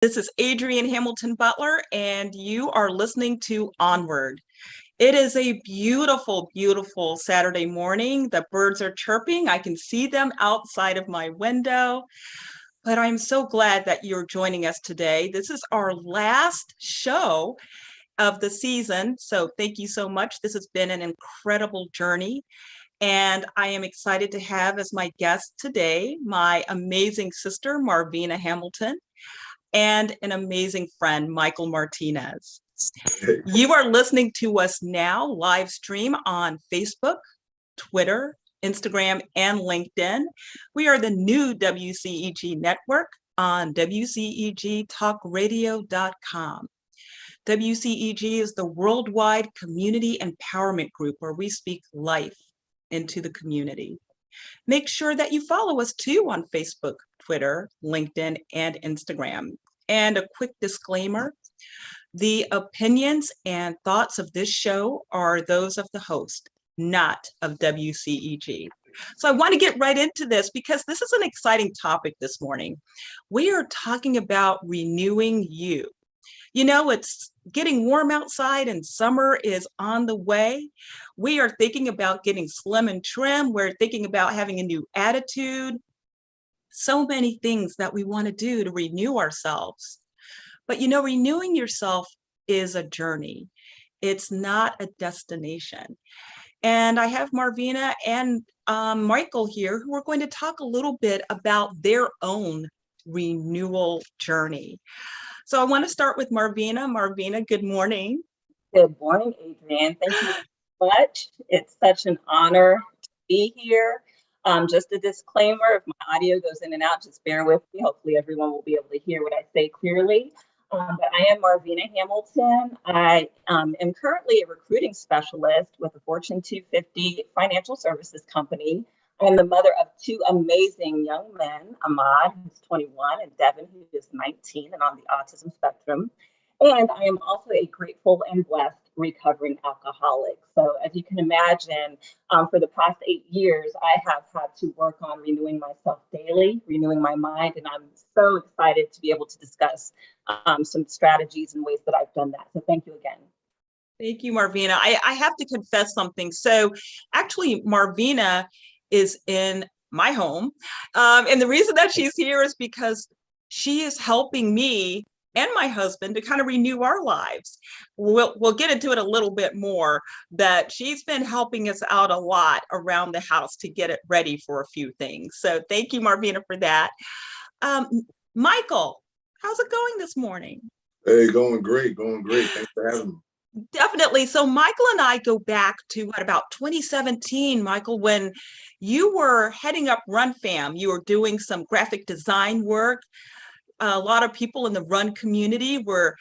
This is Adrianne Hamilton Butler, and you are listening to Onward. It is a beautiful, beautiful Saturday morning. The birds are chirping. I can see them outside of my window, but I'm so glad that you're joining us today. This is our last show of the season, so thank you so much. This has been an incredible journey, and I am excited to have as my guest today my amazing sister, Marvina Hamilton, and an amazing friend, Michael Martinez. You are listening to us now live stream on Facebook, Twitter, Instagram, and LinkedIn. We are the new WCEG Network on WCEGTalkRadio.com. WCEG is the worldwide community empowerment group where we speak life into the community. Make sure that you follow us too on Facebook, Twitter, LinkedIn, and Instagram. And a quick disclaimer, the opinions and thoughts of this show are those of the host, not of WCEG. So I want to get right into this because this is an exciting topic this morning. We are talking about renewing you. You know, it's getting warm outside and summer is on the way. We are thinking about getting slim and trim. We're thinking about having a new attitude. So many things that we want to do to renew ourselves. But you know, renewing yourself is a journey. It's not a destination. And I have Marvina and Michael here who are going to talk a little bit about their own renewal journey. So I want to start with Marvina. Marvina, good morning. Good morning, Adrianne. Thank you so much. It's such an honor to be here. Just a disclaimer, if my audio goes in and out, just bear with me. Hopefully everyone will be able to hear what I say clearly. But I am Marvina Hamilton. I am currently a recruiting specialist with a Fortune 250 financial services company. I'm the mother of two amazing young men, Ahmad, who's 21, and Devin, who is 19 and on the autism spectrum. And I am also a grateful and blessed recovering alcoholic. So as you can imagine, for the past 8 years, I have had to work on renewing myself daily, renewing my mind. And I'm so excited to be able to discuss some strategies and ways that I've done that. So thank you again. Thank you, Marvina. I have to confess something. So actually, Marvina is in my home. And the reason that she's here is because she is helping me and my husband to kind of renew our lives. We'll get into it a little bit more, but she's been helping us out a lot around the house to get it ready for a few things. So thank you, Marvina, for that. Michael, how's it going this morning? Hey, going great. Thanks for having me. Definitely. So Michael and I go back to about 2017, Michael, when you were heading up Run Fam. You were doing some graphic design work. A lot of people in the run community were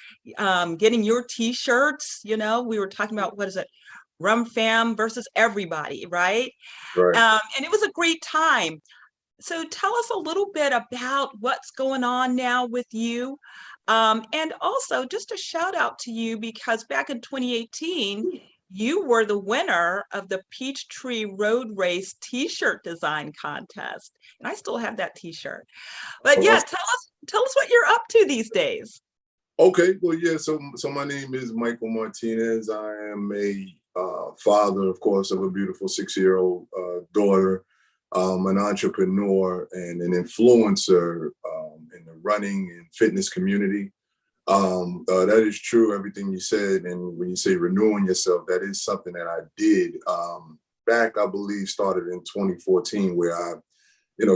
getting your t-shirts. You know, we were talking about, what is it? Run Fam versus everybody, right? Right. And it was a great time. So tell us a little bit about what's going on now with you. And also just a shout out to you because back in 2018, you were the winner of the Peachtree Road Race t-shirt design contest. And I still have that t-shirt. But yeah, tell us what you're up to these days. Okay, well, yeah, so my name is Michael Martinez. I am a father, of course, of a beautiful 6-year-old daughter, an entrepreneur and an influencer in the running and fitness community. That is true, everything you said. And when you say renewing yourself, that is something that I did back, I believe, started in 2014, where I,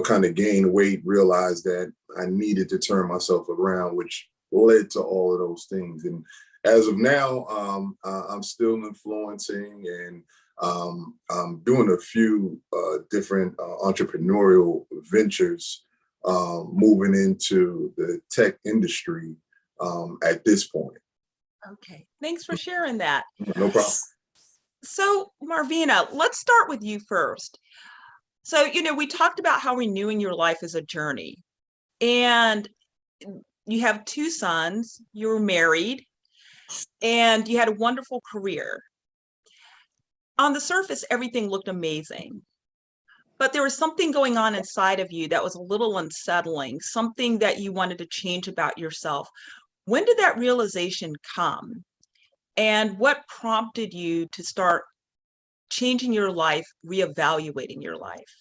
kind of gained weight, realized that I needed to turn myself around, which led to all of those things. And as of now, I'm still influencing and I'm doing a few different entrepreneurial ventures, moving into the tech industry at this point. Okay, thanks for sharing that. No problem. So Marvina, let's start with you first. So, we talked about how renewing your life is a journey, and you have 2 sons, you were married, and you had a wonderful career. On the surface, everything looked amazing. but there was something going on inside of you that was a little unsettling, something that you wanted to change about yourself. When did that realization come? And what prompted you to start changing your life, reevaluating your life?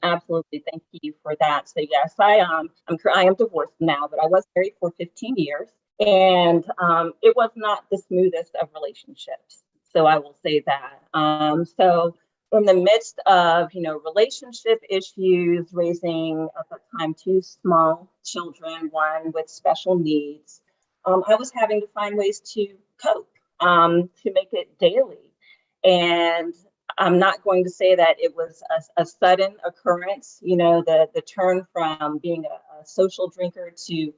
Absolutely. Thank you for that. So yes, I am divorced now, but I was married for 15 years, and it was not the smoothest of relationships. So I will say that. So in the midst of, relationship issues, raising at that time 2 small children, one with special needs, I was having to find ways to cope, to make it daily. And I'm not going to say that it was a sudden occurrence, the turn from being a social drinker to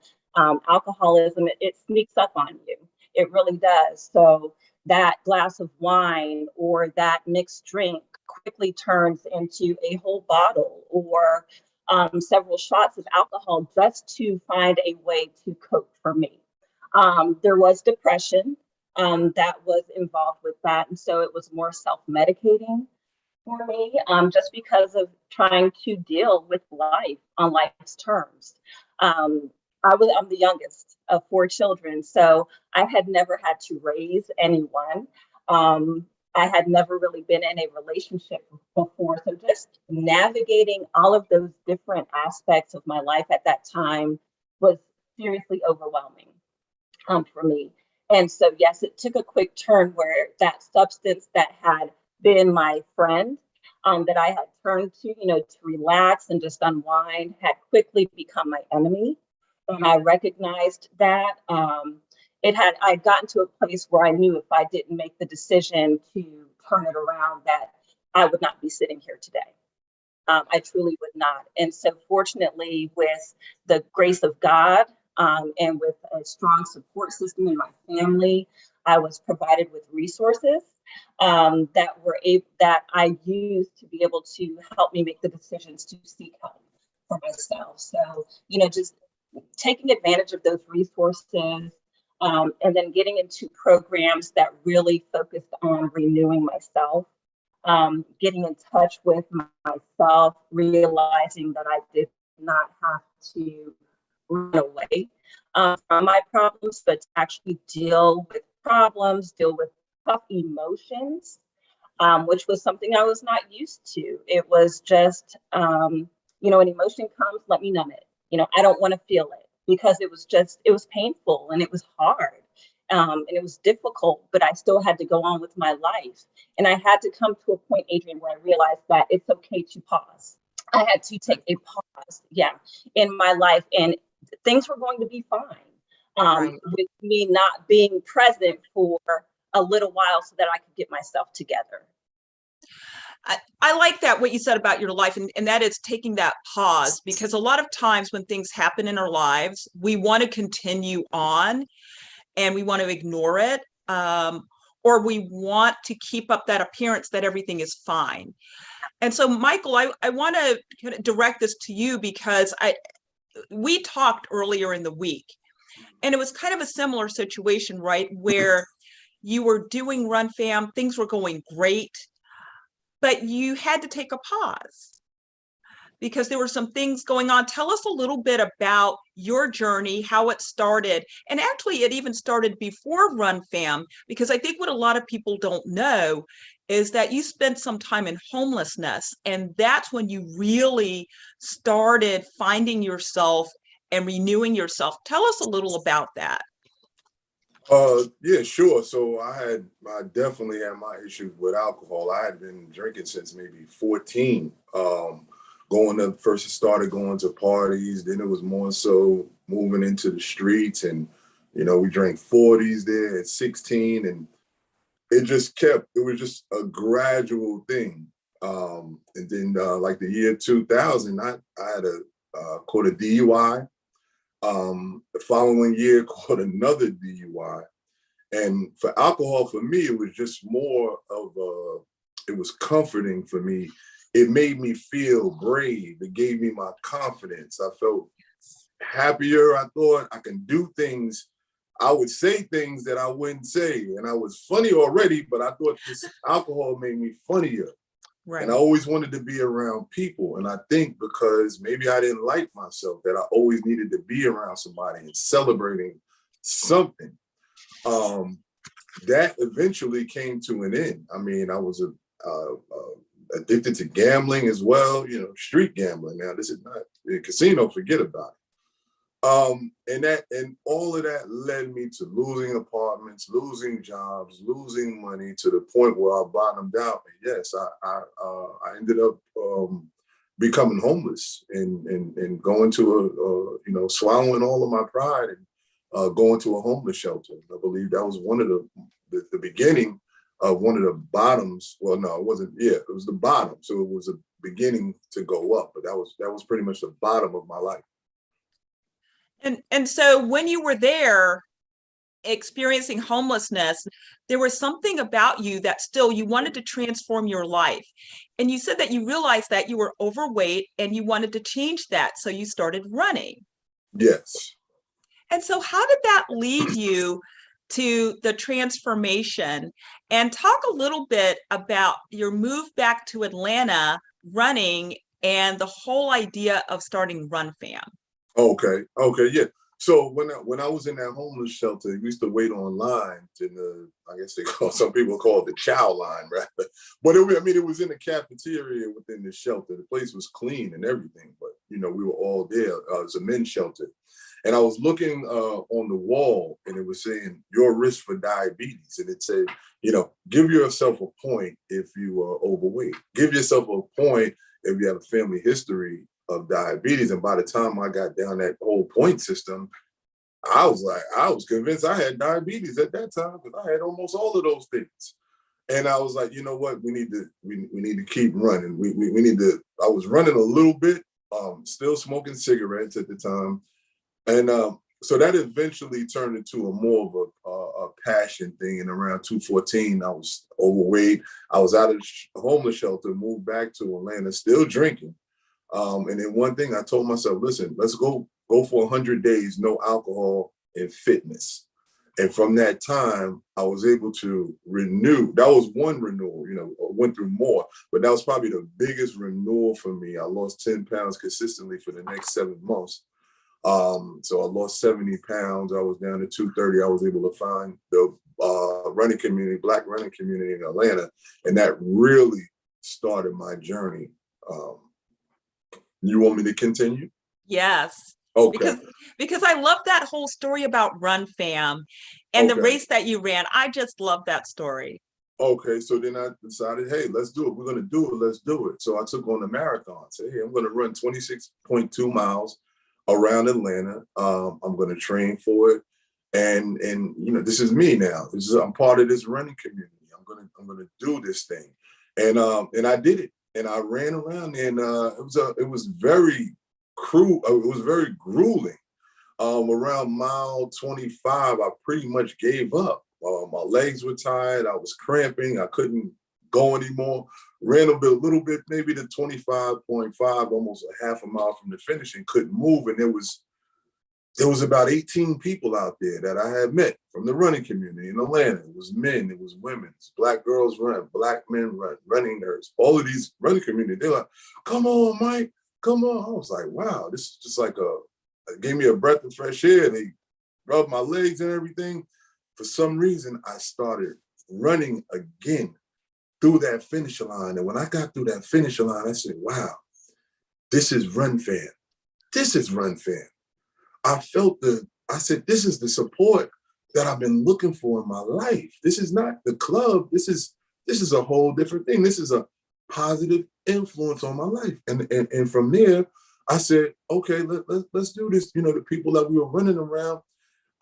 alcoholism, it sneaks up on you. It really does. So that glass of wine or that mixed drink quickly turns into a whole bottle or several shots of alcohol just to find a way to cope for me. There was depression that was involved with that. And so it was more self-medicating for me, just because of trying to deal with life on life's terms. I'm the youngest of 4 children, so I had never had to raise anyone. I had never really been in a relationship before. So just navigating all of those different aspects of my life at that time was seriously overwhelming for me. And so, yes, it took a quick turn where that substance that had been my friend, that I had turned to, to relax and just unwind, had quickly become my enemy. And I recognized that I'd gotten to a place where I knew if I didn't make the decision to turn it around, that I would not be sitting here today. I truly would not. And so fortunately, with the grace of God, and with a strong support system in my family, I was provided with resources that I used to be able to help me make the decisions to seek help for myself. So, just taking advantage of those resources, and then getting into programs that really focused on renewing myself, getting in touch with myself, realizing that I did not have to run away from my problems, but to actually deal with problems, deal with tough emotions, which was something I was not used to. It was just, an emotion comes, let me numb it. I don't want to feel it because it was painful and it was hard. And it was difficult, but I still had to go on with my life. And I had to come to a point, Adrianne, where I realized that it's okay to pause. I had to take a pause, in my life, and things were going to be fine. Right. With me not being present for a little while so that I could get myself together. I like that, what you said about your life, and that is taking that pause, because a lot of times when things happen in our lives, we want to continue on and we want to ignore it, or we want to keep up that appearance that everything is fine. And so, Michael, I want to kind of direct this to you because we talked earlier in the week, and it was kind of a similar situation, right? Where you were doing Run Fam, things were going great, but you had to take a pause because there were some things going on. Tell us a little bit about your journey, how it started. And actually, it even started before Run Fam, because I think what a lot of people don't know is that you spent some time in homelessness. And that's when you really started finding yourself and renewing yourself. Tell us a little about that. Yeah, sure. So I definitely had my issues with alcohol. I had been drinking since maybe 14. First it started going to parties, then it was more so moving into the streets, and we drank 40s there at 16, and it was just a gradual thing. And then like the year 2000, I had caught a DUI. The following year, caught another DUI. And for alcohol, for me, it was just more of it was comforting for me. It made me feel brave. It gave me my confidence. I felt happier. I thought I can do things. I would say things that I wouldn't say. And I was funny already, but I thought this alcohol made me funnier. Right. And I always wanted to be around people. And I think because maybe I didn't like myself, that I always needed to be around somebody and celebrating something. That eventually came to an end. I mean, I was addicted to gambling as well, street gambling. Now, this is not a casino, forget about it. And all of that led me to losing apartments, losing jobs, losing money, to the point where I bottomed out. And yes, I ended up becoming homeless and going to swallowing all of my pride and going to a homeless shelter. I believe that was one of the beginning of one of the bottoms. Well, no, it wasn't. Yeah, it was the bottom. So it was a beginning to go up, but that was pretty much the bottom of my life. And so when you were there experiencing homelessness, there was something about you that still you wanted to transform your life. And you said that you realized that you were overweight and you wanted to change that. So you started running. Yes. And so how did that lead you to the transformation? And talk a little bit about your move back to Atlanta, running, and the whole idea of starting Run Fam. Okay, yeah. So when I was in that homeless shelter, we used to wait online in the, I guess some people call it the chow line, right? But it was in the cafeteria within the shelter. The place was clean and everything, but we were all there. It was a men's shelter. And I was looking on the wall, and it was saying, your risk for diabetes. And it said, give yourself a point if you are overweight. Give yourself a point if you have a family history of diabetes. And by the time I got down that whole point system, I was convinced I had diabetes at that time, because I had almost all of those things. And I was like, you know what, we need to keep running. We need to. I was running a little bit, still smoking cigarettes at the time. And so that eventually turned into a more of a passion thing. And around 2014, I was overweight. I was out of the homeless shelter, moved back to Atlanta, still drinking. And then one thing I told myself, listen, let's go for 100 days, no alcohol and fitness. And from that time, I was able to renew. That was one renewal, went through more, but that was probably the biggest renewal for me. I lost 10 pounds consistently for the next 7 months. So I lost 70 pounds. I was down to 230. I was able to find the running community, Black running community in Atlanta. And that really started my journey. You want me to continue? Yes. Okay. Because I love that whole story about Run Fam and the race that you ran. I just love that story. Okay, so then I decided, hey, let's do it. We're going to do it. Let's do it. So I took on the marathon. Said, hey, I'm going to run 26.2 miles around Atlanta. I'm going to train for it. And this is me now. I'm part of this running community. I'm going to do this thing. And I did it. And I ran around, and it was very cruel. It was very grueling. Around mile 25, I pretty much gave up. My legs were tired. I was cramping. I couldn't go anymore. Ran a little bit, maybe to 25.5, almost a half a mile from the finish, and couldn't move. And there was about 18 people out there that I had met from the running community in Atlanta. It was men, it was women, it was Black girls run, Black men run, running nerds, all of these running community. They're like, come on, Mike, come on. I was like, wow, this is just like it gave me a breath of fresh air. They rubbed my legs and everything. For some reason, I started running again through that finish line. And when I got through that finish line, I said, wow, this is Run Fam. This is Run Fam. I said, this is the support that I've been looking for in my life. This is not the club. This is a whole different thing. This is a positive influence on my life. And from there, I said, okay, let's do this. The people that we were running around,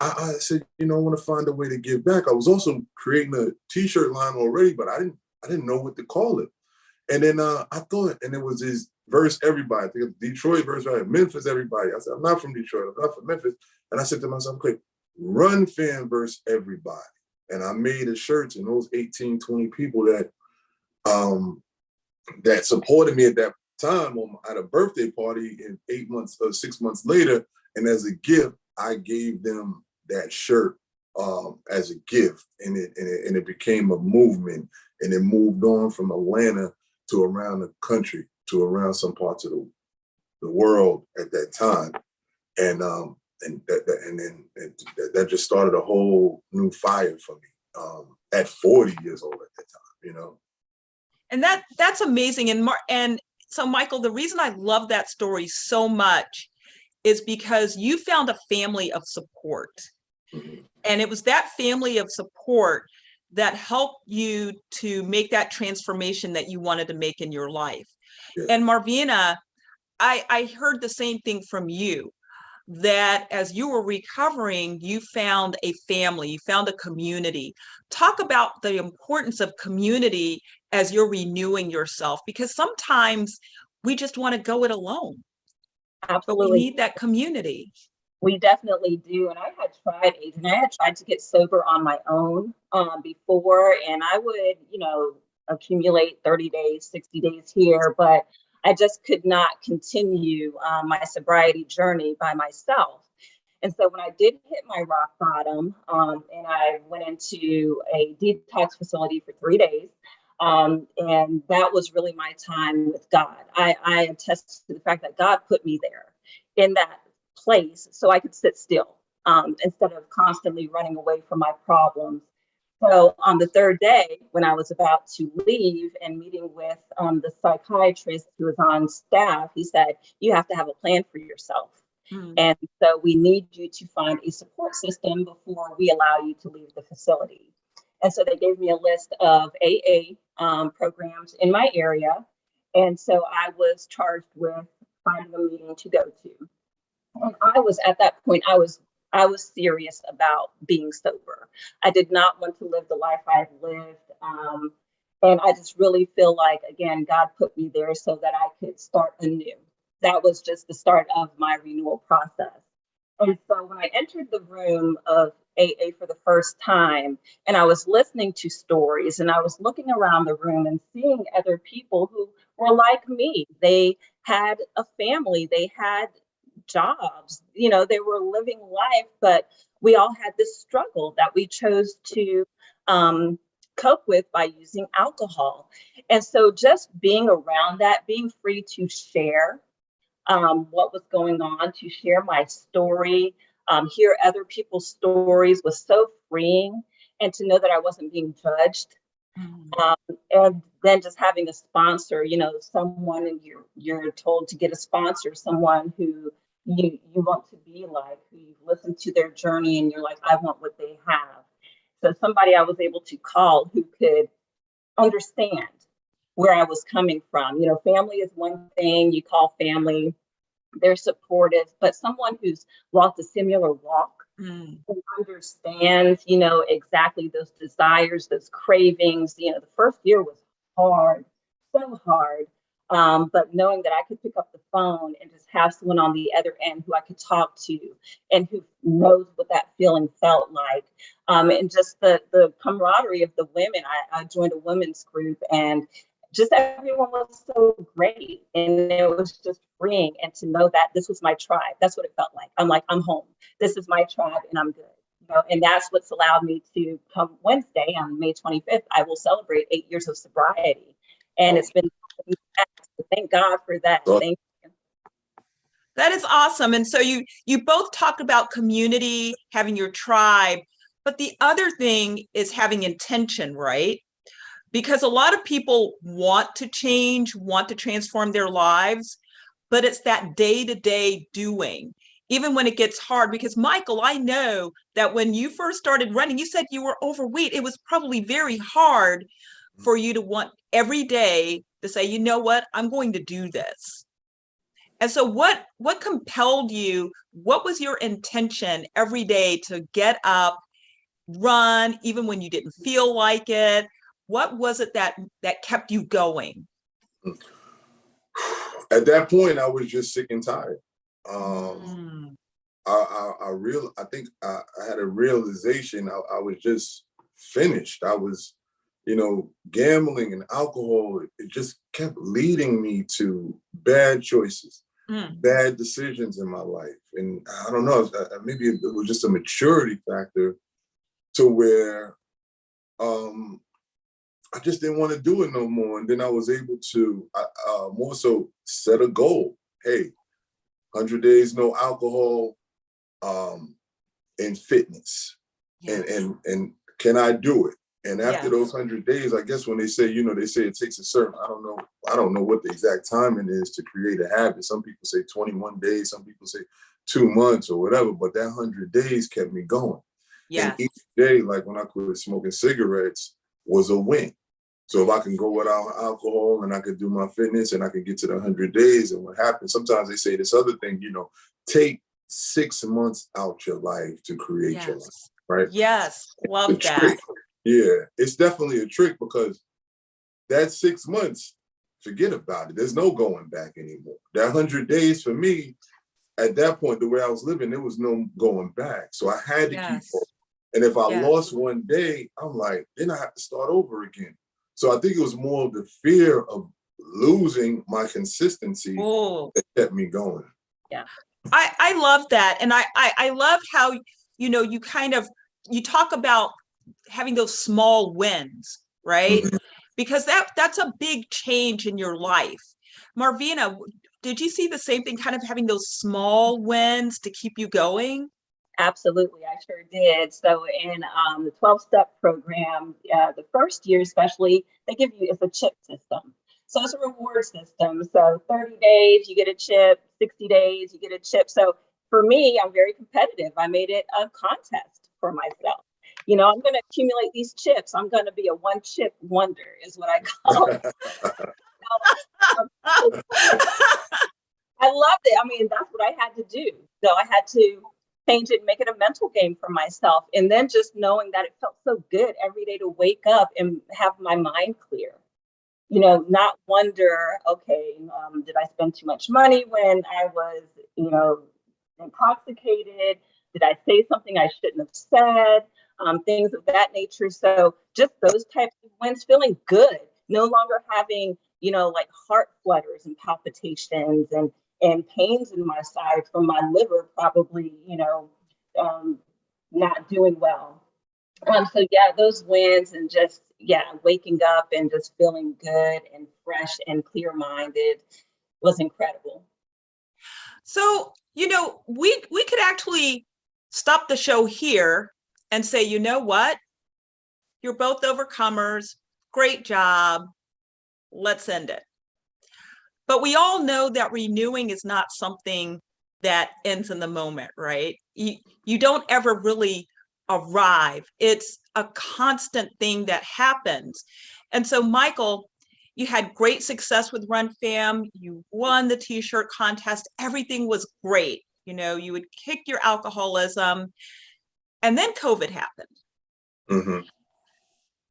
I said, I want to find a way to give back. I was also creating a t-shirt line already, but I didn't know what to call it. And then I thought, and it was this verse everybody. I think Detroit verse, right? Memphis everybody. I said, I'm not from Detroit. I'm not from Memphis. And I said to myself, okay, Run Fam verse everybody. And I made a shirt, and those 18, 20 people that supported me at that time at a birthday party in 6 months later. And as a gift, I gave them that shirt as a gift, and it became a movement, and it moved on from Atlanta to around the country, to around some parts of the world at that time. And that just started a whole new fire for me at 40 years old at that time, you know. And that's amazing. And so, Michael, the reason I love that story so much is because you found a family of support. Mm-hmm. And it was that family of support that helped you to make that transformation that you wanted to make in your life. Yeah. And Marvina, I heard the same thing from you, that as you were recovering, you found a family, you found a community. Talk about the importance of community as you're renewing yourself, because sometimes we just want to go it alone. Absolutely. But we need that community. We definitely do. And I had tried, Adrianne, I had tried to get sober on my own before, and I would, accumulate 30 days, 60 days here, but I just could not continue my sobriety journey by myself. And so when I did hit my rock bottom, and I went into a detox facility for 3 days, and that was really my time with God. I attest to the fact that God put me there in that place so I could sit still instead of constantly running away from my problems. So on the third day, when I was about to leave and meeting with the psychiatrist who was on staff, he said, you have to have a plan for yourself. Mm. And so we need you to find a support system before we allow you to leave the facility. And so they gave me a list of AA programs in my area. And so I was charged with finding a meeting to go to. And I was at that point, I was serious about being sober. I did not want to live the life I've lived. And I just really feel like, again, God put me there so that I could start anew. That was just the start of my renewal process. And so when I entered the room of AA for the first time, and I was listening to stories, and I was looking around the room and seeing other people who were like me. They had a family, they had jobs, they were living life, but we all had this struggle that we chose to cope with by using alcohol. And so just being around that, being free to share what was going on, to share my story, hear other people's stories was so freeing, and to know that I wasn't being judged. And then just having a sponsor, someone, and you're told to get a sponsor, someone who you want to be like, who you've listened to their journey and you're like, I want what they have. So somebody I was able to call who could understand where I was coming from. Family is one thing, you call family, they're supportive, but someone who's walked a similar walk who understands, exactly those desires, those cravings. The first year was hard, so hard. But knowing that I could pick up the phone and just have someone on the other end who I could talk to and who knows what that feeling felt like. And just the camaraderie of the women. I joined a women's group, and just everyone was so great, and it was just freeing. And to know that this was my tribe, that's what it felt like. I'm like, I'm home. This is my tribe, and I'm good. And that's what's allowed me to come Wednesday on May 25th. I will celebrate 8 years of sobriety, and it's been. Thank God for that. Thank you. That is awesome. And so you both talk about community, having your tribe, but the other thing is having intention, right? Because a lot of people want to change, want to transform their lives, but it's that day-to-day doing, even when it gets hard. Because Michael, I know that when you first started running, you said you were overweight. It was probably very hard for you to want every day to say, you know what, I'm going to do this. And so what compelled you? What was your intention every day to get up, run, even when you didn't feel like it? What was it that kept you going? At that point, I was just sick and tired. I think I had a realization. I was just finished. I was, gambling and alcohol. It just kept leading me to bad choices, bad decisions in my life. And I don't know, maybe it was just a maturity factor to where I just didn't want to do it no more. And then I was able to more so set a goal. Hey, 100 days, no alcohol, and fitness. Yes. And can I do it? And after Yes. those 100 days, I guess when they say, they say it takes a certain, I don't know what the exact timing is to create a habit. Some people say 21 days, some people say 2 months or whatever, but that 100 days kept me going. Yes. And each day, like when I quit smoking cigarettes, was a win. So if I can go without alcohol and I could do my fitness and I could get to the 100 days, and what happens, sometimes they say this other thing, take 6 months out your life to create your life, right? Yes, love that. Trick. Yeah, it's definitely a trick, because that 6 months, forget about it. There's no going back anymore. That 100 days for me, at that point, the way I was living, there was no going back. So I had to keep going. And if I lost one day, I'm like, then I have to start over again. So I think it was more of the fear of losing my consistency that kept me going. Yeah. I love that. And I love how, you talk about having those small wins, right? Mm-hmm. Because that's a big change in your life. Marvina, did you see the same thing, kind of having those small wins to keep you going? Absolutely, I sure did. So in the 12-step program, the first year especially, they give you, it's a chip system. So it's a reward system. So 30 days, you get a chip, 60 days, you get a chip. So for me, I'm very competitive. I made it a contest for myself. I'm going to accumulate these chips. I'm going to be a one-chip wonder is what I call it. I loved it. I mean, that's what I had to do. So I had to change it, make it a mental game for myself. And then just knowing that it felt so good every day to wake up and have my mind clear. Not wonder, okay, did I spend too much money when I was, intoxicated? Did I say something I shouldn't have said? Things of that nature. So just those types of wins, feeling good, no longer having, like heart flutters and palpitations and pains in my side from my liver, probably, not doing well. So yeah, those wins and just, waking up and just feeling good and fresh and clear-minded was incredible. So, we could actually stop the show here and say, you know what? You're both overcomers. Great job. Let's end it. But we all know that renewing is not something that ends in the moment, right? You don't ever really arrive. It's a constant thing that happens. And so, Michael, you had great success with Run Fam. You won the t-shirt contest. Everything was great. You would kick your alcoholism. And then COVID happened. Mm-hmm.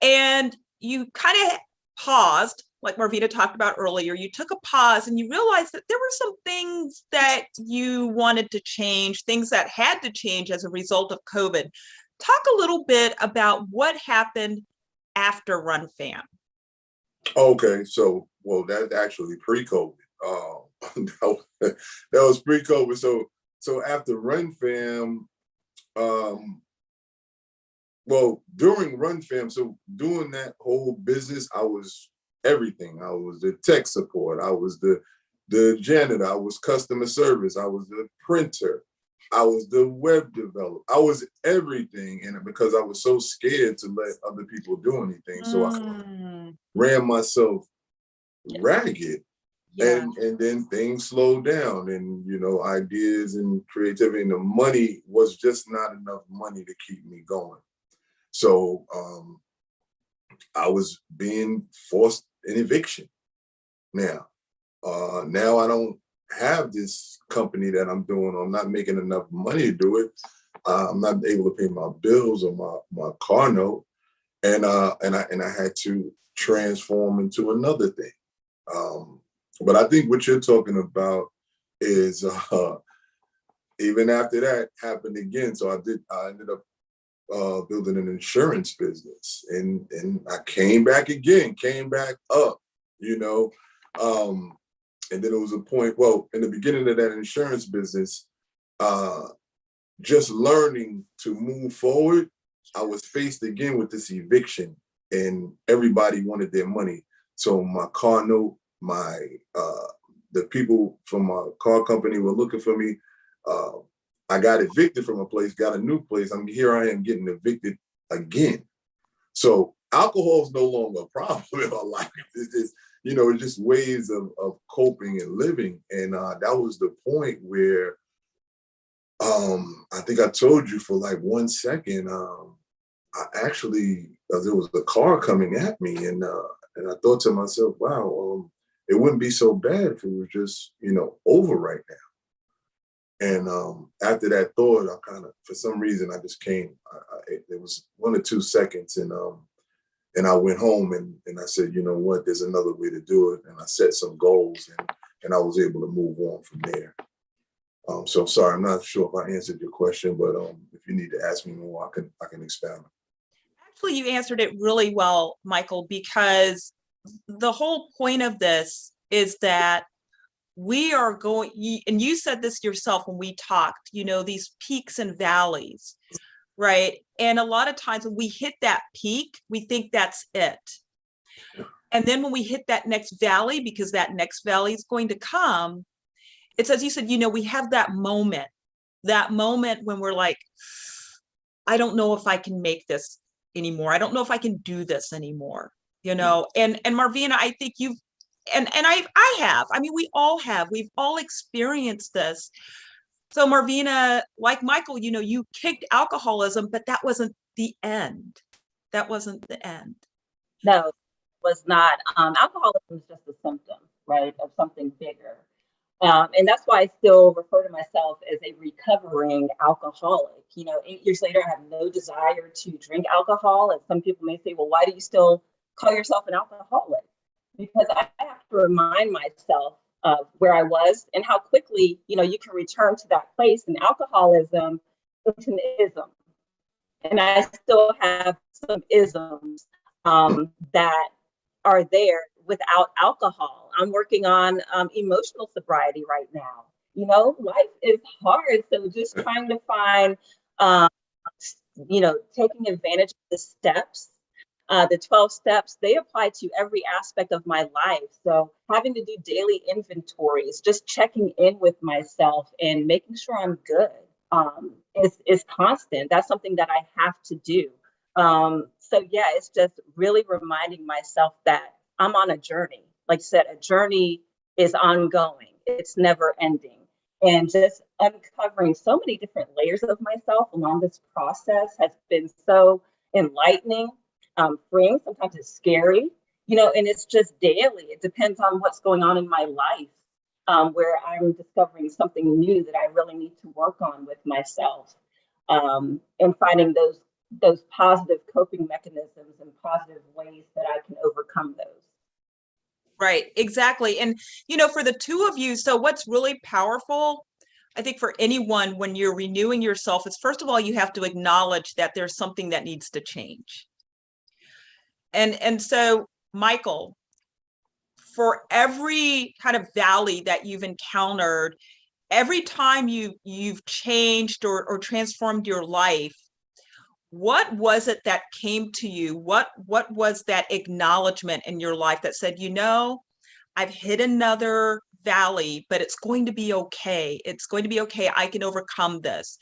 And you kind of paused, like Marvina talked about earlier. You took a pause and you realized that there were some things that you wanted to change, things that had to change as a result of COVID. Talk a little bit about what happened after Run Fam. Okay, so, that's actually pre-COVID. That was pre-COVID. So after Run Fam, during Run Fam, so doing that whole business, I was everything. I was the tech support. I was the janitor. I was customer service. I was the printer. I was the web developer. I was everything. And because I was so scared to let other people do anything. So I ran myself ragged. Yeah. And then things slowed down, and ideas and creativity and the money was just not enough money to keep me going. So I was being forced an eviction. Now I don't have this company that I'm doing. I'm not making enough money to do it. I'm not able to pay my bills or my car note, and I had to transform into another thing. But I think what you're talking about is even after that happened again. So I ended up building an insurance business, and I came back up, and then it was a point, in the beginning of that insurance business, just learning to move forward, I was faced again with this eviction and everybody wanted their money. So my car note, the people from my car company were looking for me. I got evicted from a place, got a new place. Here I am getting evicted again. So alcohol is no longer a problem in my life. It's just, it's just ways of coping and living. And that was the point where I think I told you for like 1 second, I actually, there was a car coming at me, and I thought to myself, wow, it wouldn't be so bad if it was just, over right now. And after that thought, I kind of, for some reason, I just came. It was 1 or 2 seconds, and I went home and I said, you know what, there's another way to do it. And I set some goals, and I was able to move on from there. So sorry, I'm not sure if I answered your question, but if you need to ask me more, I can expound. Actually, you answered it really well, Michael, because the whole point of this is that we are going, and you said this yourself when we talked, these peaks and valleys, right? And a lot of times when we hit that peak, we think that's it. And then when we hit that next valley, because that next valley is going to come, it's, as you said, we have that moment when we're like, I don't know if I can make this anymore. I don't know if I can do this anymore, and Marvina, I think you've, and I have, we all have, we've all experienced this. So Marvina, like Michael, you kicked alcoholism, but that wasn't the end. That wasn't the end. No, it was not. Alcoholism is just a symptom, right, of something bigger. And that's why I still refer to myself as a recovering alcoholic. 8 years later, I have no desire to drink alcohol. And some people may say, well, why do you still call yourself an alcoholic? Because I have to remind myself of where I was and how quickly, you can return to that place. And alcoholism is an ism. And I still have some isms that are there without alcohol. I'm working on emotional sobriety right now. Life is hard. So just trying to find, taking advantage of the steps, the 12 steps, they apply to every aspect of my life. So having to do daily inventories, just checking in with myself and making sure I'm good is constant. That's something that I have to do. So yeah, it's just really reminding myself that I'm on a journey. Like I said, a journey is ongoing. It's never ending. And just uncovering so many different layers of myself along this process has been so enlightening, freeing. Sometimes it's scary, and it's just daily. It depends on what's going on in my life, where I'm discovering something new that I really need to work on with myself, and finding those positive coping mechanisms and positive ways that I can overcome those. Right, exactly. And, for the two of you, so what's really powerful, I think for anyone, when you're renewing yourself, is first of all, you have to acknowledge that there's something that needs to change. And so, Michael, for every kind of valley that you've encountered, every time you've changed or transformed your life, what was it that came to you? What was that acknowledgement in your life that said, I've hit another valley, but it's going to be okay. It's going to be okay. I can overcome this.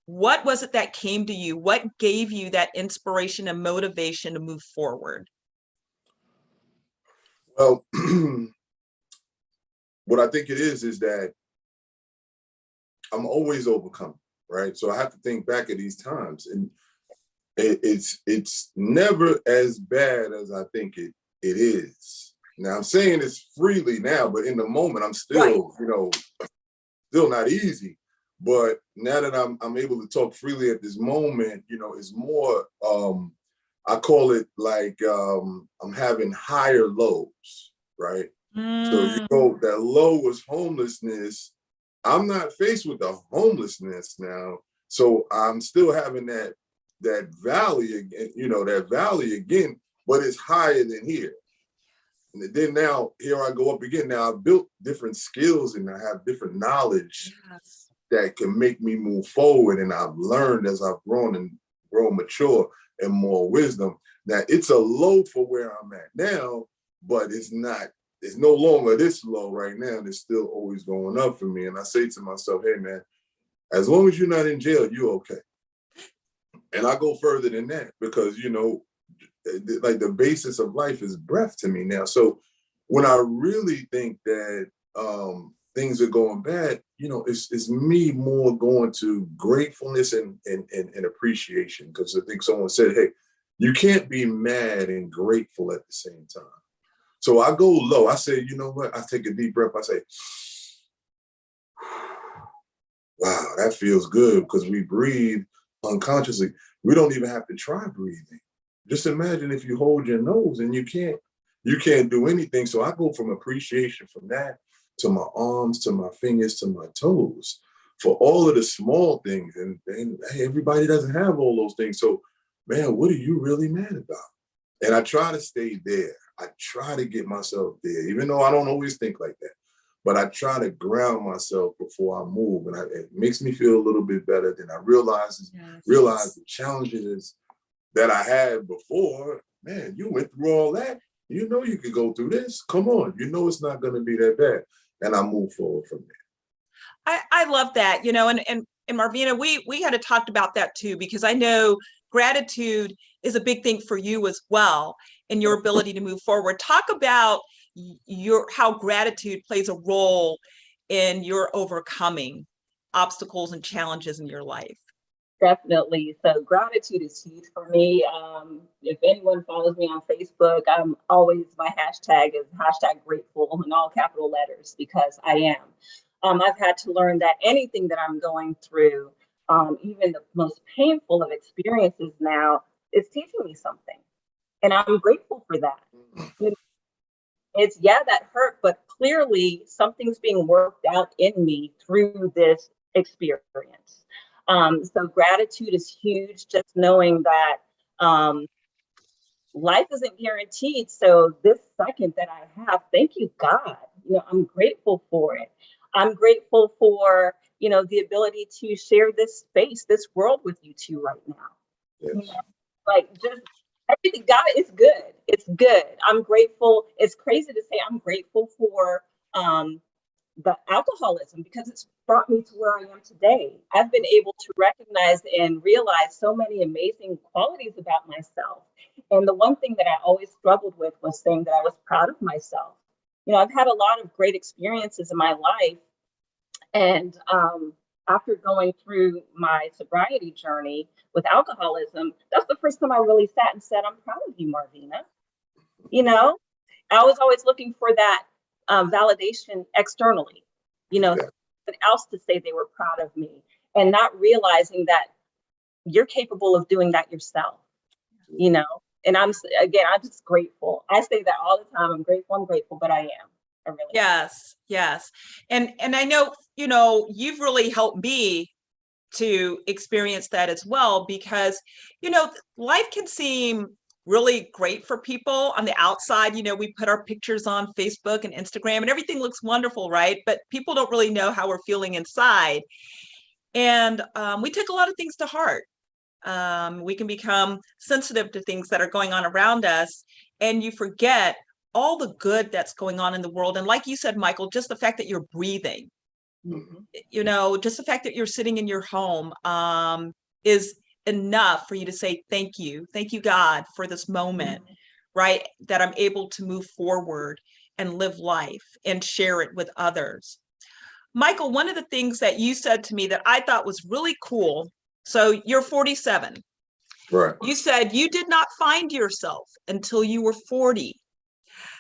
What was it that came to you? What gave you that inspiration and motivation to move forward? Well, what I think it is that I'm always overcoming, right? So I have to think back at these times, and it's never as bad as I think it is. Now I'm saying this freely now, but in the moment I'm still, right. Still not easy. But now that I'm able to talk freely at this moment, it's more, I call it like I'm having higher lows, right? So that low was homelessness. I'm not faced with the homelessness now, so I'm still having that valley again, but it's higher than here. And then now here I go up again. Now I've built different skills and I have different knowledge that can make me move forward. And I've learned as I've grown mature and more wisdom. Now it's a low for where I'm at now, but it's no longer this low right now. It's still always going up for me. And I say to myself, hey man, as long as you're not in jail, you're okay. And I go further than that because, you know, like the basis of life is breath to me now. So when I really think that things are going bad, you know, it's me more going to gratefulness and appreciation. Because I think someone said, hey, you can't be mad and grateful at the same time. So I go low. I say, you know what? I take a deep breath. I say, wow, that feels good, because we breathe unconsciously. We don't even have to try breathing. Just imagine if you hold your nose and you can't do anything. So I go from appreciation from that to my arms, to my fingers, to my toes, for all of the small things. And hey, everybody doesn't have all those things. So, man, what are you really mad about? And I try to stay there. I try to get myself there, even though I don't always think like that. But I try to ground myself before I move. And it makes me feel a little bit better. Then I realize the challenges that I had before. Man, you went through all that. You know you could go through this. Come on. You know it's not going to be that bad. And I move forward from there. I love that, you know, and Marvina, we had talked about that too, because I know gratitude is a big thing for you as well, and your ability to move forward. Talk about how gratitude plays a role in your overcoming obstacles and challenges in your life. Definitely. So gratitude is huge for me. If anyone follows me on Facebook, I'm always, my hashtag is #grateful in all capital letters, because I am. I've had to learn that anything that I'm going through, even the most painful of experiences now, is teaching me something. And I'm grateful for that. It's, yeah, that hurt, but clearly something's being worked out in me through this experience. So gratitude is huge, just knowing that life isn't guaranteed. So this second that I have, thank you, God. You know, I'm grateful for it. I'm grateful for, you know, the ability to share this space, this world with you two right now. Yes. You know, like, just everything, God, it's good. It's good. I'm grateful. It's crazy to say I'm grateful for the alcoholism, because it's brought me to where I am today. I've been able to recognize and realize so many amazing qualities about myself. And the one thing that I always struggled with was saying that I was proud of myself. You know, I've had a lot of great experiences in my life. And after going through my sobriety journey with alcoholism, that's the first time I really sat and said, I'm proud of you, Marvina. You know, I was always looking for that validation externally, you know, someone else to say they were proud of me, and not realizing that you're capable of doing that yourself, you know. And I'm just grateful. I say that all the time. I'm grateful, but I am. I really am. Yes. And I know, you know, you've really helped me to experience that as well, because, you know, life can seem really great for people on the outside. You know, we put our pictures on Facebook and Instagram and everything looks wonderful, right? But people don't really know how we're feeling inside. And we take a lot of things to heart. We can become sensitive to things that are going on around us, and you forget all the good that's going on in the world. And like you said, Michael, just the fact that you're breathing, you know, just the fact that you're sitting in your home is enough for you to say, thank you, God, for this moment, right? That I'm able to move forward and live life and share it with others. Michael, one of the things that you said to me that I thought was really cool. So you're 47. Right. You said you did not find yourself until you were 40.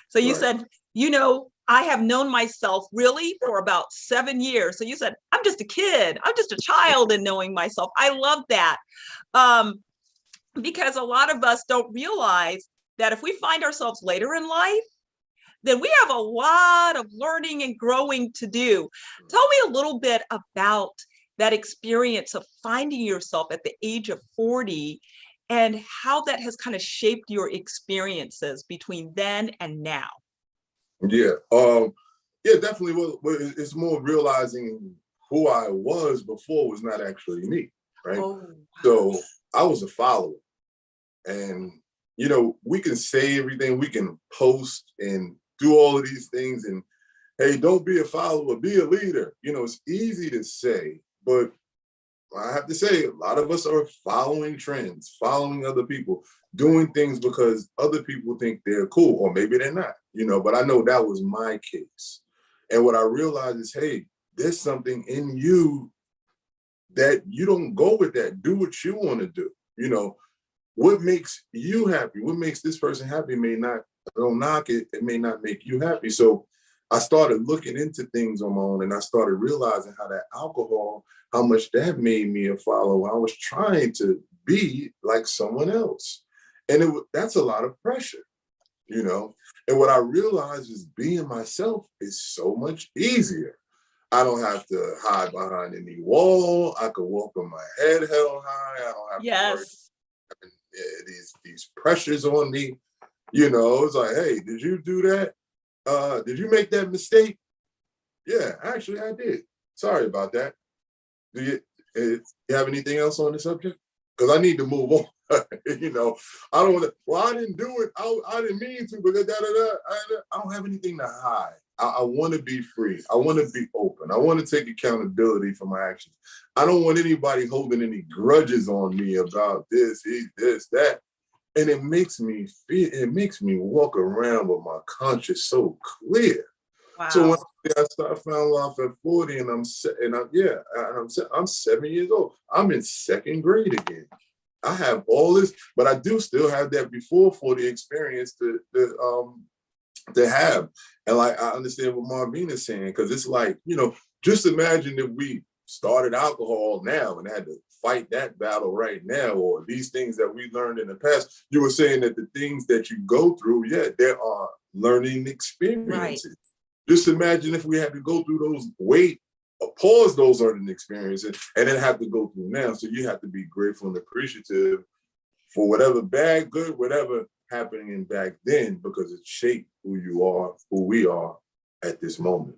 So you said, you know, I have known myself really for about 7 years. So you said, I'm just a kid. I'm just a child in knowing myself. I love that. Because a lot of us don't realize that if we find ourselves later in life, then we have a lot of learning and growing to do. Tell me a little bit about that experience of finding yourself at the age of 40 and how that has kind of shaped your experiences between then and now. Yeah, definitely. Well, it's more realizing who I was before was not actually me, right? So I was a follower. And, you know, we can say everything, we can post and do all of these things. And hey, don't be a follower, be a leader. You know, it's easy to say, but I have to say, a lot of us are following trends, following other people, doing things because other people think they're cool, or maybe they're not, you know, but I know that was my case. And what I realized is, hey, there's something in you that you don't go with that. Do what you want to do. You know, what makes you happy, what makes this person happy may not, don't knock it, it may not make you happy. So I started looking into things on my own, and I started realizing how that alcohol, how much that made me a follower. I was trying to be like someone else. And that's a lot of pressure, you know? And what I realized is being myself is so much easier. I don't have to hide behind any wall. I could walk with my head held high. I don't have to worry these pressures on me. You know, it's like, hey, did you do that? Did you make that mistake? Yeah, actually I did. Sorry about that. Do you have anything else on the subject? Because I need to move on. You know, I don't want to, well, I didn't do it. I didn't mean to, but I don't have anything to hide. I want to be free. I want to be open. I want to take accountability for my actions. I don't want anybody holding any grudges on me about this, that. And it makes me walk around with my conscience so clear. Wow. So when I started found life at 40, and I'm 7 years old. I'm in second grade again. I have all this, but I do still have that before 40 experience to have. And like, I understand what Marvina's saying, because it's like, you know, just imagine if we started alcohol now and had to fight that battle right now, or these things that we learned in the past. You were saying that the things that you go through, yeah, there are learning experiences. Right. Just imagine if we had to go through those, pause those learning experiences, and then have to go through now. So you have to be grateful and appreciative for whatever bad, good, whatever happening back then, because it shaped who you are, who we are at this moment.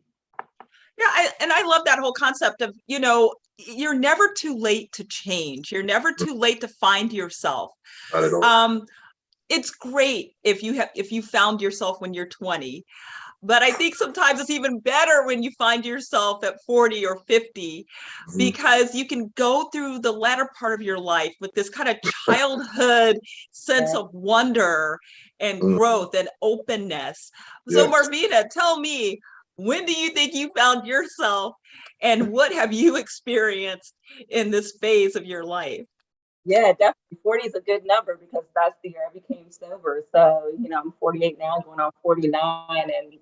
Yeah, and I love that whole concept of, you know, you're never too late to change. You're never too late to find yourself. Not at all. It's great if you found yourself when you're 20. But I think sometimes it's even better when you find yourself at 40 or 50, because you can go through the latter part of your life with this kind of childhood sense of wonder and growth and openness. So Marvina, tell me, when do you think you found yourself, and what have you experienced in this phase of your life? Yeah, definitely 40 is a good number, because that's the year I became sober. So, you know, I'm 48 now, going on 49, and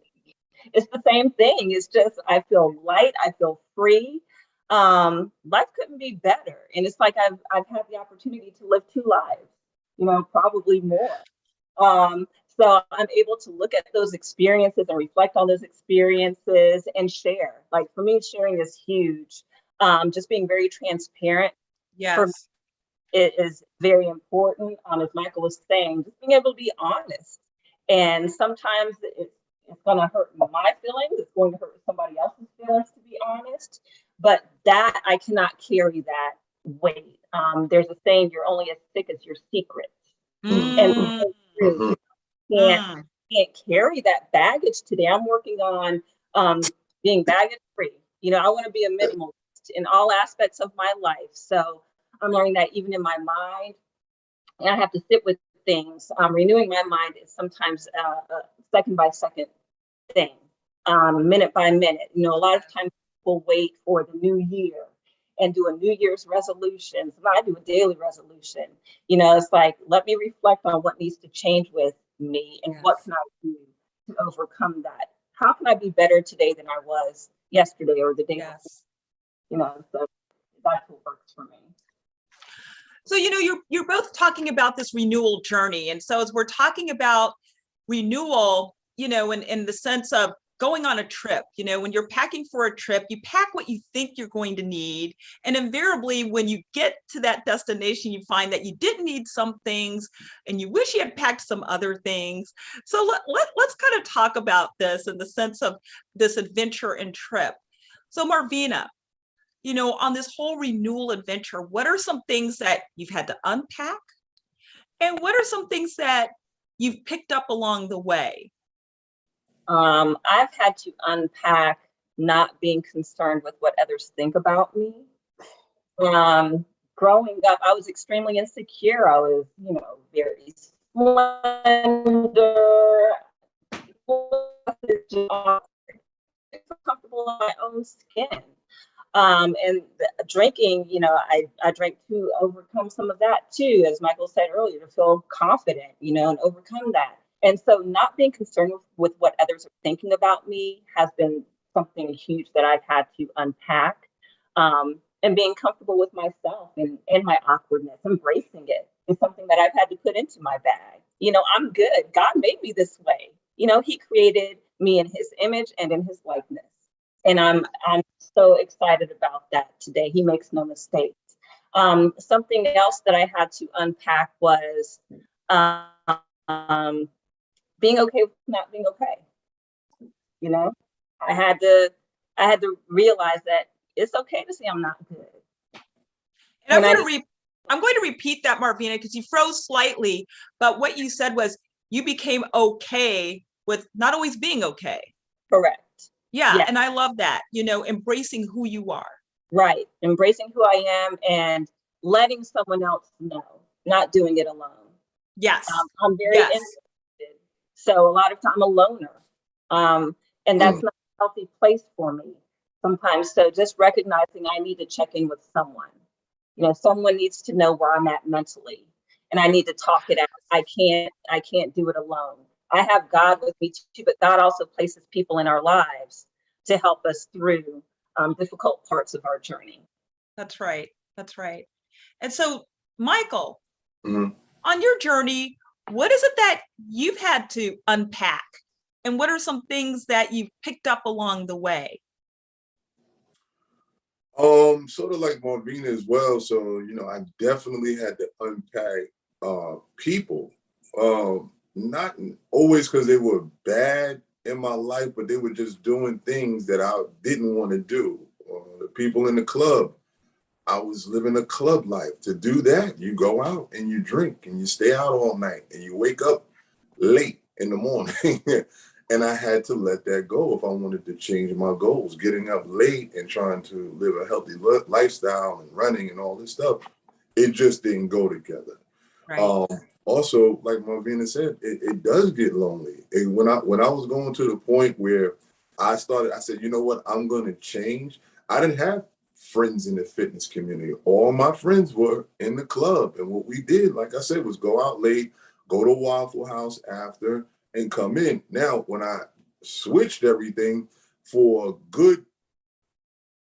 it's the same thing. It's just, I feel light, I feel free. Life couldn't be better. And it's like I've had the opportunity to live 2 lives, you know, probably more. So I'm able to look at those experiences and reflect on those experiences and share. Like, for me, sharing is huge. Just being very transparent. Yes. It is very important. As Michael was saying, just being able to be honest. And sometimes it's going to hurt my feelings. It's going to hurt somebody else's feelings, to be honest. But that, I cannot carry that weight. There's a saying, you're only as sick as your secrets. And really, can't carry that baggage today. I'm working on being baggage free. You know, I want to be a minimalist in all aspects of my life. So I'm learning that even in my mind, and I have to sit with things. Renewing my mind is sometimes a second by second thing, minute by minute. You know, a lot of times people wait for the new year and do a New Year's resolution. So I do a daily resolution. You know, it's like, let me reflect on what needs to change with me, and what can I do to overcome that? How can I be better today than I was yesterday or the day before? You know, so that's what works for me. So, you know, you're both talking about this renewal journey. And so as we're talking about renewal, you know, in the sense of going on a trip, you know, when you're packing for a trip, you pack what you think you're going to need. And invariably, when you get to that destination, you find that you didn't need some things and you wish you had packed some other things. So let's kind of talk about this in the sense of this adventure and trip. So Marvina, you know, on this whole renewal adventure, what are some things that you've had to unpack And what are some things that you've picked up along the way? I've had to unpack not being concerned with what others think about me. Growing up, I was extremely insecure. I was, very slender, comfortable in my own skin. And drinking, I drank to overcome some of that too, as Michael said earlier, to feel confident, and overcome that. And so not being concerned with what others are thinking about me has been something huge that I've had to unpack. And being comfortable with myself and my awkwardness, embracing it is something that I've had to put into my bag. I'm good. God made me this way. He created me in his image and in his likeness. And I'm so excited about that today. He makes no mistakes. Something else that I had to unpack was being okay with not being okay. I had to realize that it's okay to say I'm not good. And I'm going to repeat that, Marvina, because you froze slightly, but what you said was you became okay with not always being okay. Correct. Yeah, yes. And I love that, embracing who you are. Right, embracing who I am and letting someone else know, not doing it alone. Yes. I'm very interested, so a lot of time I'm a loner, and that's not a healthy place for me sometimes. So just recognizing I need to check in with someone. Someone needs to know where I'm at mentally, and I need to talk it out. I can't do it alone. I have God with me too, but God also places people in our lives to help us through difficult parts of our journey. That's right. That's right. And so, Michael, on your journey, what is it that you've had to unpack? And what are some things that you've picked up along the way? Sort of like Marvina as well. So, I definitely had to unpack people. Not always because they were bad in my life, but they were just doing things that I didn't want to do. The people in the club, I was living a club life. To do that, you go out and you drink and you stay out all night and you wake up late in the morning. And I had to let that go if I wanted to change my goals. Getting up late and trying to live a healthy lifestyle and running and all this stuff, it just didn't go together. Right. Also, like Marvina said, it does get lonely. When I was going to the point where I said, you know what, I'm going to change. I didn't have friends in the fitness community. All my friends were in the club. And what we did, like I said, was go out late, go to Waffle House after, and come in. Now, when I switched everything for a good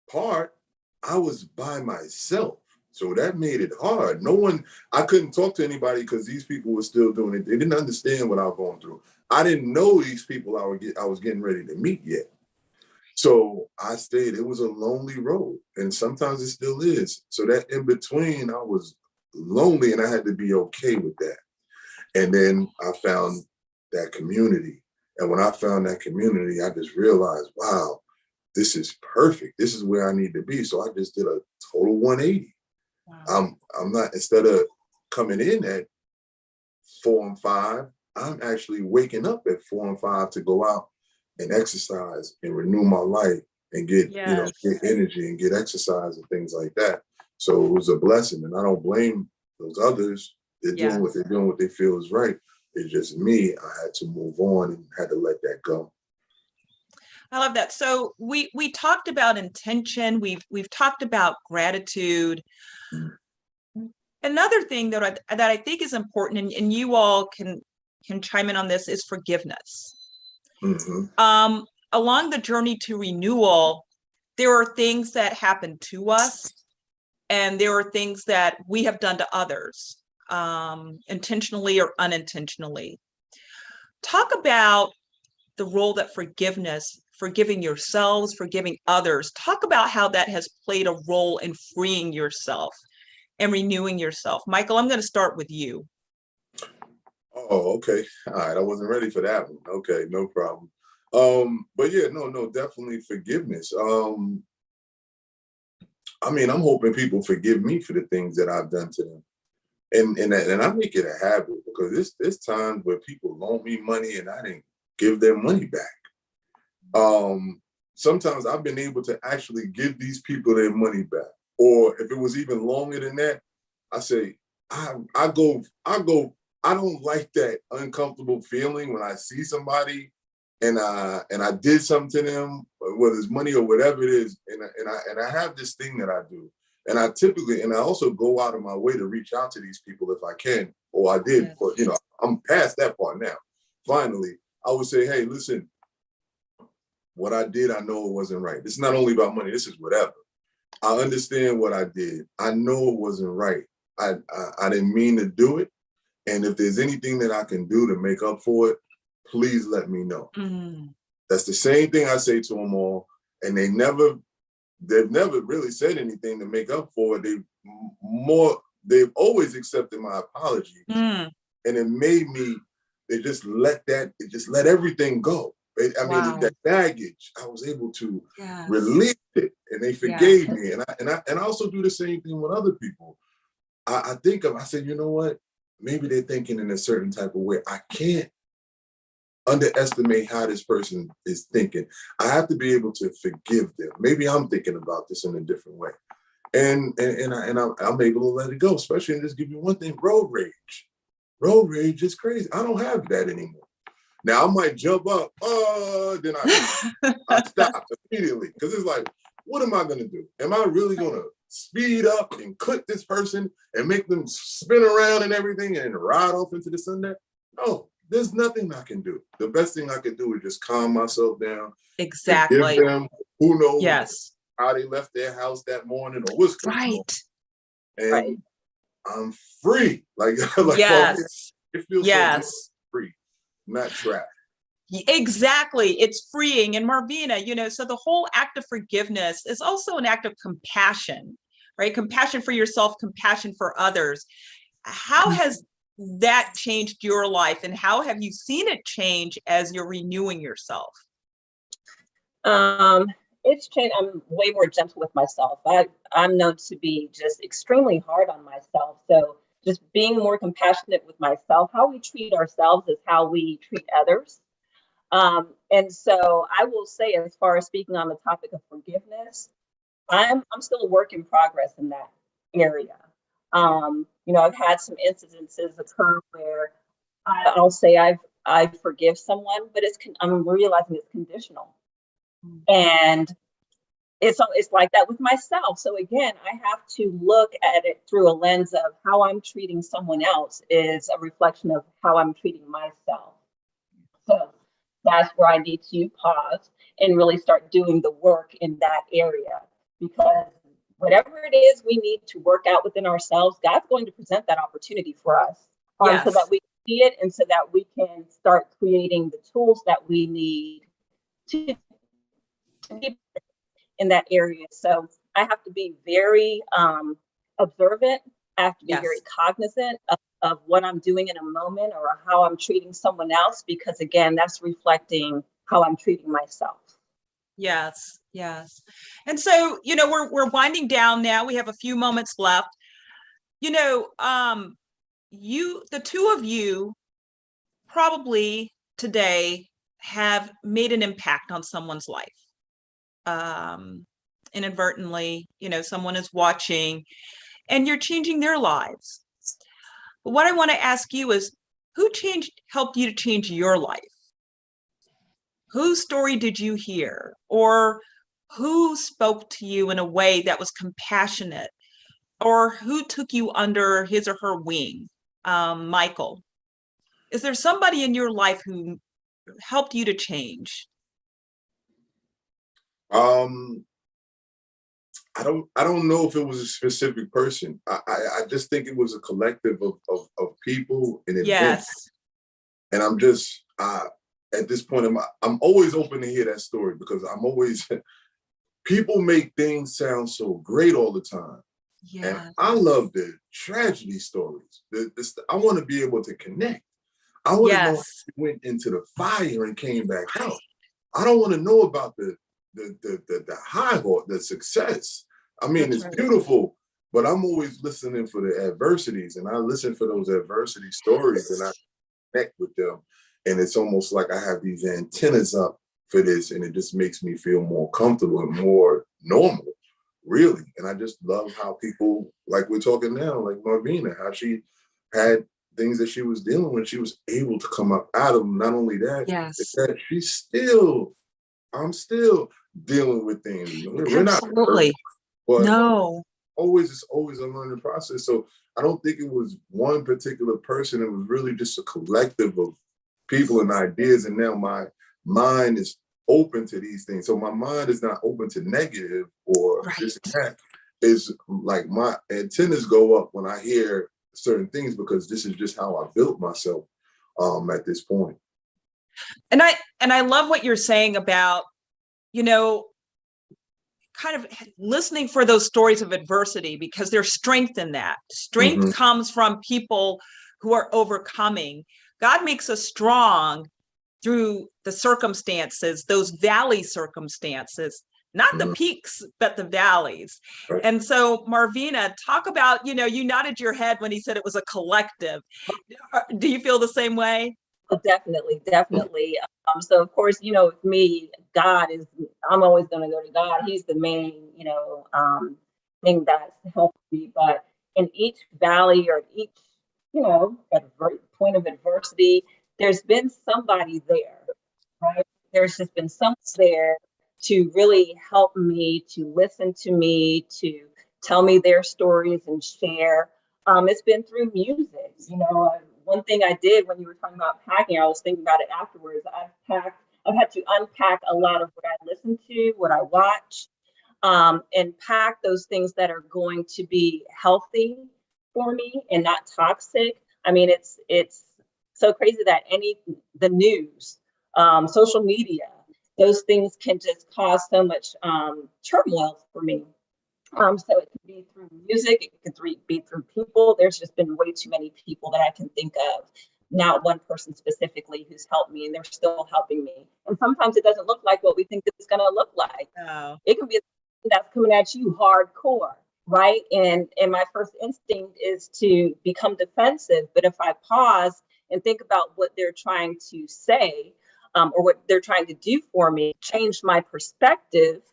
part, I was by myself. So that made it hard. I couldn't talk to anybody because these people were still doing it. They didn't understand what I was going through. I didn't know these people I was getting ready to meet yet. So I stayed. It was a lonely road, and sometimes it still is. So that in between, I was lonely, and I had to be okay with that. And then I found that community. And when I found that community, I just realized, wow, this is perfect. This is where I need to be. So I just did a total 180. Wow. I'm not, instead of coming in at 4 and 5, I'm actually waking up at 4 and 5 to go out and exercise and renew my life and get, get energy and get exercise and things like that. So it was a blessing, and I don't blame those others. They're doing what they're doing, what they feel is right. It's just me. I had to move on and had to let that go. I love that. So we talked about intention. We've talked about gratitude. Another thing that I think is important, and you all can chime in on this, is forgiveness. Along the journey to renewal, there are things that happen to us, and there are things that we have done to others, intentionally or unintentionally. Talk about the role that forgiving yourselves, forgiving others, talk about how that has played a role in freeing yourself and renewing yourself. Michael, I'm going to start with you. Oh, okay. All right. I wasn't ready for that one. Okay, no problem. But yeah, no, definitely forgiveness. I mean, I'm hoping people forgive me for the things that I've done to them. And I make it a habit, because there's times where people loan me money and I didn't give their money back. Sometimes I've been able to actually give these people their money back. Or if it was even longer than that, I say, I don't like that uncomfortable feeling when I see somebody and I did something to them, whether it's money or whatever it is, and I have this thing that I do. And I also go out of my way to reach out to these people if I can, or I did, Yes. but I'm past that part now. Finally, I would say, hey, listen, what I did, I know it wasn't right. This is not only about money, this is whatever. I understand what I did. I know it wasn't right. I didn't mean to do it. And if there's anything that I can do to make up for it, please let me know. That's the same thing I say to them all. And they've never really said anything to make up for it. They've always accepted my apology. And it made me, it just let everything go. Wow. That baggage, I was able to Yes. release it, and they forgave me. And I also do the same thing with other people. I said, you know what? Maybe they're thinking in a certain type of way. I can't underestimate how this person is thinking. I have to be able to forgive them. Maybe I'm thinking about this in a different way. And I'm able to let it go, especially, and just give you one thing, road rage. Road rage is crazy. I don't have that anymore. Now I might jump up, then I stop immediately, because it's like, what am I gonna do? Am I really gonna speed up and clip this person and make them spin around and everything and ride off into the sunset? No, there's nothing I can do. The best thing I can do is just calm myself down. Exactly. Forgive them. Who knows Yes. how they left their house that morning or what's going on. And I'm free. Yes. It feels so good, free, not trapped. Exactly. It's freeing. And Marvina, so the whole act of forgiveness is also an act of compassion, right? Compassion for yourself, compassion for others. How has that changed your life, and how have you seen it change as you're renewing yourself? It's changed. I'm way more gentle with myself. I'm known to be just extremely hard on myself. So just being more compassionate with myself. How we treat ourselves is how we treat others. And so I will say, as far as speaking on the topic of forgiveness, I'm still a work in progress in that area. I've had some incidences occur where I'll say I forgive someone, but I'm realizing it's conditional. And it's like that with myself. So again, I have to look at it through a lens of how I'm treating someone else is a reflection of how I'm treating myself. So that's where I need to pause and really start doing the work in that area, because whatever it is we need to work out within ourselves, God's going to present that opportunity for us, so that we can see it and so that we can start creating the tools that we need to be in that area. So I have to be very observant. I have to be very cognizant of what I'm doing in a moment or how I'm treating someone else, because again, that's reflecting how I'm treating myself. Yes. And so, we're winding down now. We have a few moments left. The two of you probably today have made an impact on someone's life. Inadvertently, someone is watching and you're changing their lives. But what I want to ask you is, who helped you to change your life? Whose story did you hear? Or who spoke to you in a way that was compassionate? Or who took you under his or her wing? Michael, is there somebody in your life who helped you to change? I don't know if it was a specific person. I just think it was a collective of people and events. And I'm just at this point, I'm always open to hear that story, because I'm always people make things sound so great all the time. And I love the tragedy stories. I want to be able to connect. I want to know how you went into the fire and came back out. I don't want to know about the high horse, the success. I mean, it's beautiful, but I'm always listening for the adversities, and I listen for those adversity stories, and I connect with them. And it's almost like I have these antennas up for this, and it just makes me feel more comfortable and more normal, really. And I just love how people, like we're talking now, like Marvina, how she had things that she was dealing with, she was able to come up out of them. Not only that, Yes. it's that I'm still dealing with things. We're not Absolutely. perfect, but No. it's always a learning process. So I don't think it was one particular person. It was really just a collective of people and ideas. And now my mind is open to these things. So my mind is not open to negative or this and that. It's like my antennas go up when I hear certain things, because this is just how I built myself at this point. And I love what you're saying about, kind of listening for those stories of adversity, because there's strength in that. Strength comes from people who are overcoming. God makes us strong through the circumstances, those valley circumstances, not the peaks, but the valleys. Right. And so, Marvina, talk about, you nodded your head when he said it was a collective. Do you feel the same way? Oh, definitely. So of course, with me, I'm always going to go to God. He's the main, thing that's helped me. But in each valley or each, point of adversity, there's been somebody there, right? There's just been someone there to really help me, to listen to me, to tell me their stories and share. It's been through music, one thing I did when you were talking about packing, I was thinking about it afterwards. I've had to unpack a lot of what I listen to, what I watch, and pack those things that are going to be healthy for me and not toxic. I mean, it's so crazy that the news, social media, those things can just cause so much turmoil for me. So it could be through music, it could be through people. There's just been way too many people that I can think of, not one person specifically who's helped me, and they're still helping me. And sometimes it doesn't look like what we think it's going to look like. Oh. It can be that's coming at you hardcore, right? And my first instinct is to become defensive. But if I pause and think about what they're trying to say, or what they're trying to do for me, change my perspective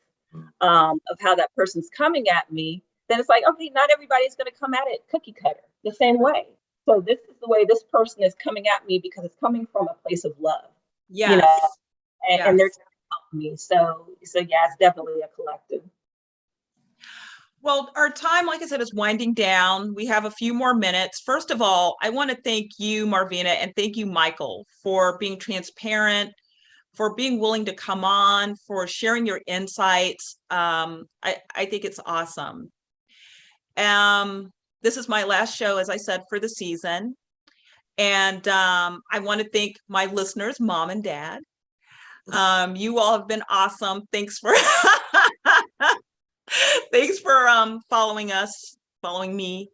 of how that person's coming at me, then it's like, okay, not everybody's going to come at it cookie cutter the same way. So this is the way this person is coming at me, because it's coming from a place of love. Yes. And they're trying to help me. So yeah, it's definitely a collective. Well, our time, like I said, is winding down. We have a few more minutes. First of all, I want to thank you, Marvina, and thank you, Michael, for being transparent, for being willing to come on, for sharing your insights. I think it's awesome. This is my last show, as I said, for the season. And I want to thank my listeners, Mom and Dad. You all have been awesome. Thanks for following me.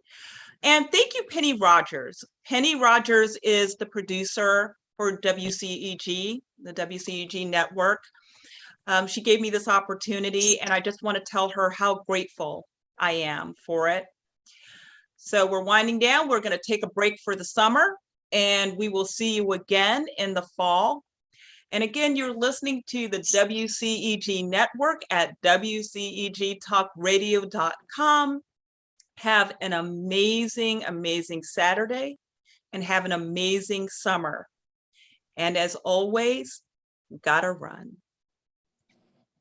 And thank you, Penny Rogers. Penny Rogers is the producer for WCEG, the WCEG Network. She gave me this opportunity, and I just want to tell her how grateful I am for it. So we're winding down. We're going to take a break for the summer, and we will see you again in the fall. And again, you're listening to the WCEG Network at WCEGTalkRadio.com. Have an amazing, amazing Saturday, and have an amazing summer. And as always, gotta run.